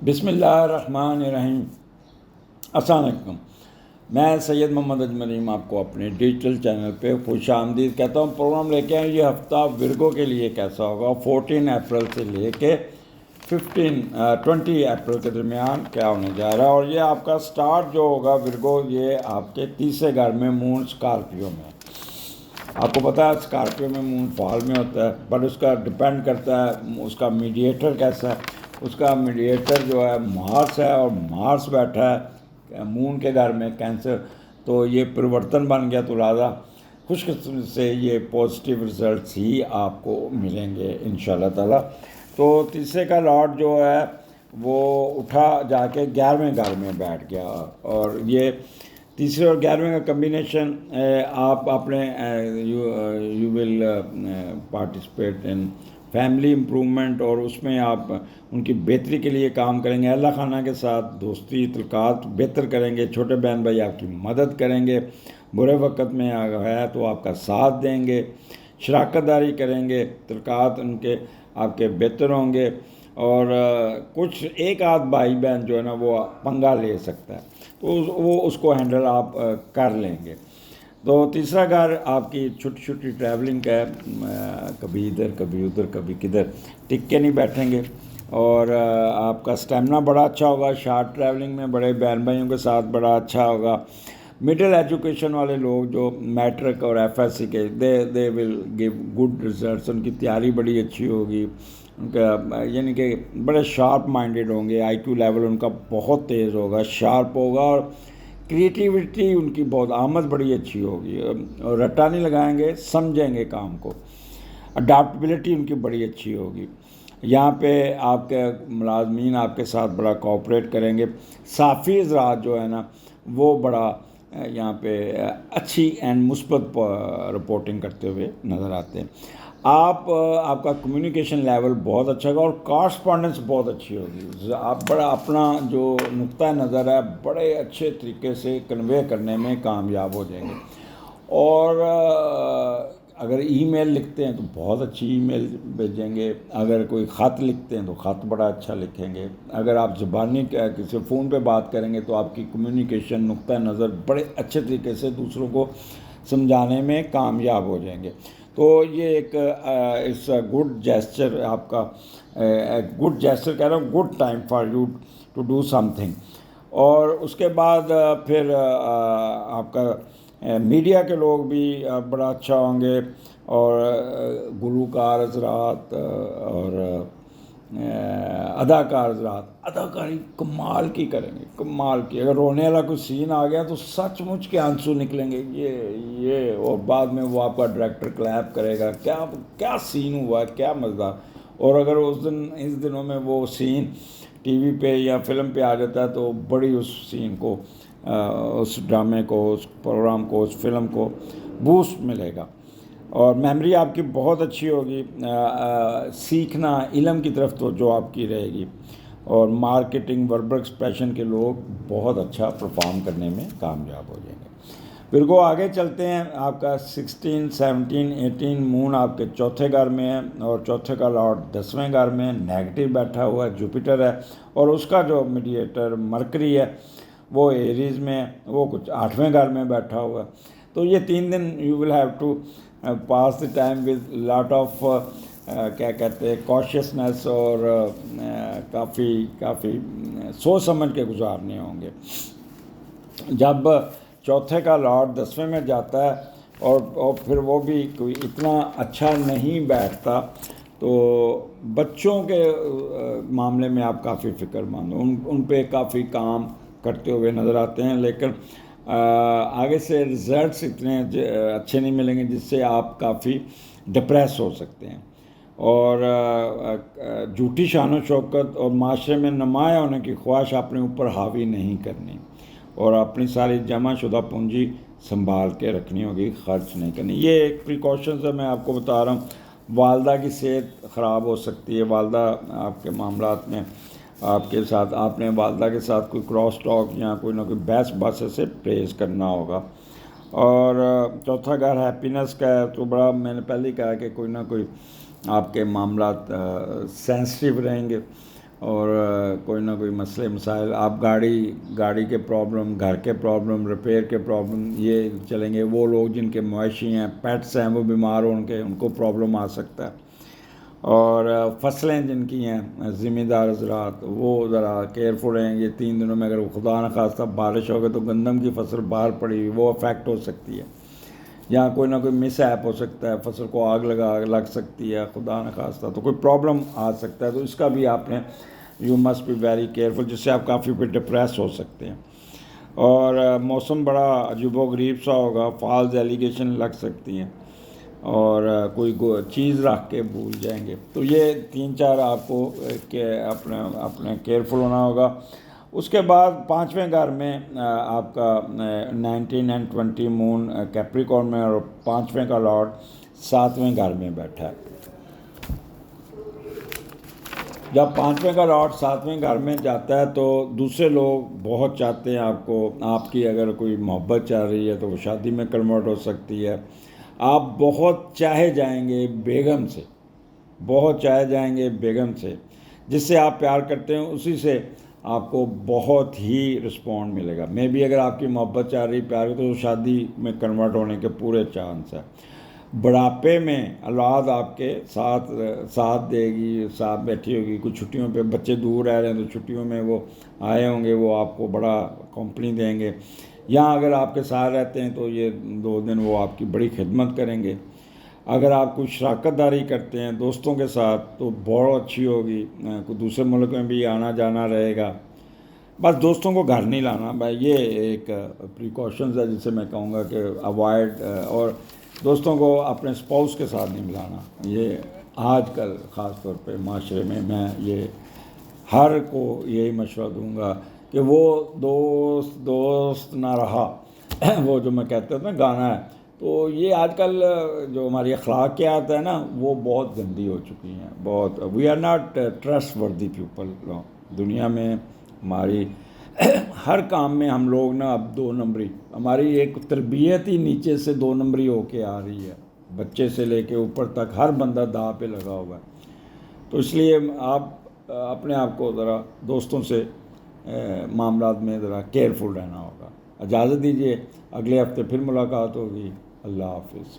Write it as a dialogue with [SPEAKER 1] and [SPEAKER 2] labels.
[SPEAKER 1] बिस्मिल्लाहिर्रहमानिर्रहीम। अस्सलाम वालेकुम। मैं सैयद मोहम्मद अजमरीम आपको अपने डिजिटल चैनल पे खुश आमदीद कहता हूँ। प्रोग्राम लेके आए ये हफ़्ता विर्गो के लिए कैसा होगा। 14 अप्रैल से लेके 20 अप्रैल के दरमियान क्या होने जा रहा है। और ये आपका स्टार्ट जो होगा विर्गो, ये आपके तीसरे घर में मून स्कॉर्पियो में। आपको पता है स्कॉर्पियो में मून फॉल में होता है, बट उसका डिपेंड करता है उसका मीडिएटर कैसा है। उसका मीडिएटर जो है मार्स है, और मार्स बैठा है मून के घर में कैंसर, तो ये परिवर्तन बन गया। तो लिहाजा खुशकिस्मती से ये पॉजिटिव रिजल्ट्स ही आपको मिलेंगे इंशाल्लाह ताला। तो तीसरे का लॉर्ड जो है वो उठा जाके 11वें घर में बैठ गया, और ये तीसरे और 11वें का कम्बिनेशन आप अपने you will participate in family improvement, और उसमें आप उनकी बेहतरी के लिए काम करेंगे। अल्लाह खाना के साथ दोस्ती तल्कात बेहतर करेंगे। छोटे बहन भाई आपकी मदद करेंगे। बुरे वक्त में है तो आपका साथ देंगे। शराकतदारी करेंगे, तल्कात उनके आपके बेहतर होंगे। और कुछ एक आध भाई बहन जो है ना वो पंगा ले सकता है, तो वो उसको हैंडल आप कर लेंगे। तो तीसरा घर आपकी छोटी छोटी ट्रैवलिंग का है, कभी इधर कभी उधर कभी किधर, टिक के नहीं बैठेंगे। और आपका स्टेमिना बड़ा अच्छा होगा। शॉर्ट ट्रैवलिंग में बड़े बहन भाइयों के साथ बड़ा अच्छा होगा। मिडिल एजुकेशन वाले लोग जो मैट्रिक और एफएससी के, they will give good results. उनकी तैयारी बड़ी अच्छी होगी। उनका यानी कि बड़े शार्प माइंडेड होंगे। आईक्यू लेवल उनका बहुत तेज़ होगा, शार्प होगा। और क्रिएटिविटी उनकी बहुत, आमद बड़ी अच्छी होगी, और रट्टा नहीं लगाएंगे, समझेंगे काम को। अडाप्टबिलिटी उनकी बड़ी अच्छी होगी। यहाँ पे आपके मुलाजमीन आपके साथ बड़ा कोऑपरेट करेंगे। साफ़ी हज़रात जो है ना वो बड़ा यहाँ पे अच्छी एंड मुस्बत रिपोर्टिंग करते हुए नज़र आते हैं। आपका कम्युनिकेशन लेवल बहुत अच्छा होगा, और कॉरस्पॉन्डेंस बहुत अच्छी होगी। आप बड़ा अपना जो नुक्ता नज़र है बड़े अच्छे तरीके से कन्वे करने में कामयाब हो जाएंगे। और अगर ईमेल लिखते हैं तो बहुत अच्छी ईमेल भेजेंगे। अगर कोई ख़त लिखते हैं तो ख़त बड़ा अच्छा लिखेंगे। अगर आप ज़बानी किसी फ़ोन पे बात करेंगे तो आपकी कम्युनिकेशन नुक्ता नज़र बड़े अच्छे तरीके से दूसरों को समझाने में कामयाब हो जाएंगे। तो ये एक इट्स अ गुड जेस्चर, आपका गुड जेस्चर कह रहा हूँ, good time for you to do something. और उसके बाद फिर आपका मीडिया के लोग भी बड़ा अच्छा होंगे। और गुलूकार हज़रात और अदाकार हज़रात अदाकारी कमाल की करेंगे, कमाल की। अगर रोने वाला कोई सीन आ गया तो सचमुच के आंसू निकलेंगे ये और बाद में वो आपका डायरेक्टर क्लैप करेगा, क्या क्या सीन हुआ, क्या मज़ा। और अगर उस दिन इस दिनों में वो सीन टीवी पे या फिल्म पे आ जाता है तो बड़ी उस सीन को, उस ड्रामे को, उस प्रोग्राम को, उस फिल्म को बूस्ट मिलेगा। और मेमोरी आपकी बहुत अच्छी होगी। सीखना, इल्म की तरफ तो जो आपकी रहेगी। और मार्केटिंग, वर्बल एक्सप्रेशन के लोग बहुत अच्छा परफॉर्म करने में कामयाब हो जाएंगे। विर्गो आगे चलते हैं। आपका 16, 17, 18 मून आपके चौथे घर में है, और चौथे का लॉर्ड 10वें घर में नेगेटिव बैठा हुआ है, जुपिटर है। और उसका जो मीडिएटर मरकरी है वो एरीज में है, वो कुछ 8वें घर में बैठा हुआ है। तो ये 3 दिन you will have to pass the time with lot of क्या कहते हैं कॉशियसनेस, और काफ़ी सोच समझ के गुजारने होंगे। जब चौथे का लॉर्ड 10वें में जाता है और फिर वो भी कोई इतना अच्छा नहीं बैठता, तो बच्चों के मामले में आप काफ़ी फ़िक्रमंद हो, उन पे काफ़ी काम करते हुए नज़र आते हैं। लेकिन आगे से रिज़ल्ट्स इतने अच्छे नहीं मिलेंगे जिससे आप काफ़ी डिप्रेस हो सकते हैं। और झूठी शान शौकत और माशरे में नुमाया होने की ख्वाहिश अपने ऊपर हावी नहीं करनी, और अपनी सारी जमा शुदा पूंजी संभाल के रखनी होगी, खर्च नहीं करनी। ये एक प्रिकॉशंस है, मैं आपको बता रहा हूँ। वालदा की सेहत ख़राब हो सकती है। वालदा आपके मामलात में आपके साथ, आपने वालदा के साथ कोई क्रॉस टॉक या कोई ना कोई बहस बस से पेश करना होगा। और चौथा घर हैप्पीनेस का है, तो बड़ा मैंने पहले ही कहा कि कोई ना कोई आपके मामलात सेंसिटिव रहेंगे। اور کوئی نہ کوئی مسئلے مسائل، آپ گاڑی کے پرابلم، گھر کے پرابلم، ریپیئر کے پرابلم یہ چلیں گے. وہ لوگ جن کے مویشی ہیں، پیٹس ہیں، وہ بیمار ہو ان کو پرابلم آ سکتا ہے. اور فصلیں جن کی ہیں، زمیندار حضرات، وہ ذرا کیئرفل رہیں. یہ 3 دنوں میں اگر خدا نخواستہ بارش ہوگی تو گندم کی فصل باہر پڑی ہوئی وہ افیکٹ ہو سکتی ہے. یہاں کوئی نہ کوئی مس ایپ ہو سکتا ہے، فصل کو آگ لگ سکتی ہے خدا نخواستہ، تو کوئی پرابلم آ سکتا ہے. تو اس کا بھی آپ نے you must be very careful, جس سے آپ کافی پہ ڈپریس ہو سکتے ہیں. اور موسم بڑا عجیب و غریب سا ہوگا، فالز ایلیگیشن لگ سکتی ہیں، اور کوئی چیز رکھ کے بھول جائیں گے. تو یہ 3-4 آپ کو اپنے کیئرفل ہونا ہوگا. اس کے بعد 5ویں گھر میں آپ کا 19 and 20 مون کیپریکارن میں، اور 5ویں کا لارڈ 7ویں گھر میں بیٹھا ہے. جب 5ویں کا لارڈ 7ویں گھر میں جاتا ہے تو دوسرے لوگ بہت چاہتے ہیں آپ کی اگر کوئی محبت چل رہی ہے تو وہ شادی میں کنورٹ ہو سکتی ہے. آپ بہت چاہے جائیں گے بیگم سے، جس سے آپ پیار کرتے ہیں اسی سے آپ کو بہت ہی رسپونڈ ملے گا. میں بھی اگر آپ کی محبت چاہ رہی پیار تو شادی میں کنورٹ ہونے کے پورے چانس ہے. بڑھاپے میں اولاد آپ کے ساتھ دے گی، ساتھ بیٹھی ہوگی. کچھ چھٹیوں پہ بچے دور رہ رہے ہیں تو چھٹیوں میں وہ آئے ہوں گے، وہ آپ کو بڑا کمپنی دیں گے. یہاں اگر آپ کے ساتھ رہتے ہیں تو یہ 2 دن وہ آپ کی بڑی خدمت کریں گے. اگر آپ کوئی شراکت داری کرتے ہیں دوستوں کے ساتھ تو بہت اچھی ہوگی. کوئی دوسرے ملک میں بھی آنا جانا رہے گا. بس دوستوں کو گھر نہیں لانا بھائی، یہ ایک پریکاشنز ہے جسے میں کہوں گا کہ اوائڈ. اور دوستوں کو اپنے اسپاؤس کے ساتھ نہیں ملانا. یہ آج کل خاص طور پہ معاشرے میں یہ ہر کو یہی مشورہ دوں گا کہ وہ دوست نہ رہا وہ جو میں کہتا ہوں نا گانا ہے. تو یہ آج کل جو ہماری اخلاقیات ہے نا وہ بہت گندی ہو چکی ہیں. بہت وی آر ناٹ ٹرسٹ وردی پیپل. دنیا میں ہماری ہر کام میں ہم لوگ نا اب 2 نمبری، ہماری ایک تربیت ہی نیچے سے 2 نمبری ہو کے آ رہی ہے. بچے سے لے کے اوپر تک ہر بندہ داؤ پہ لگا ہوا ہے. تو اس لیے آپ اپنے آپ کو ذرا دوستوں سے معاملات میں ذرا کیئرفل رہنا ہوگا. اجازت دیجیے، اگلے ہفتے پھر ملاقات ہوگی. اللہ حافظ.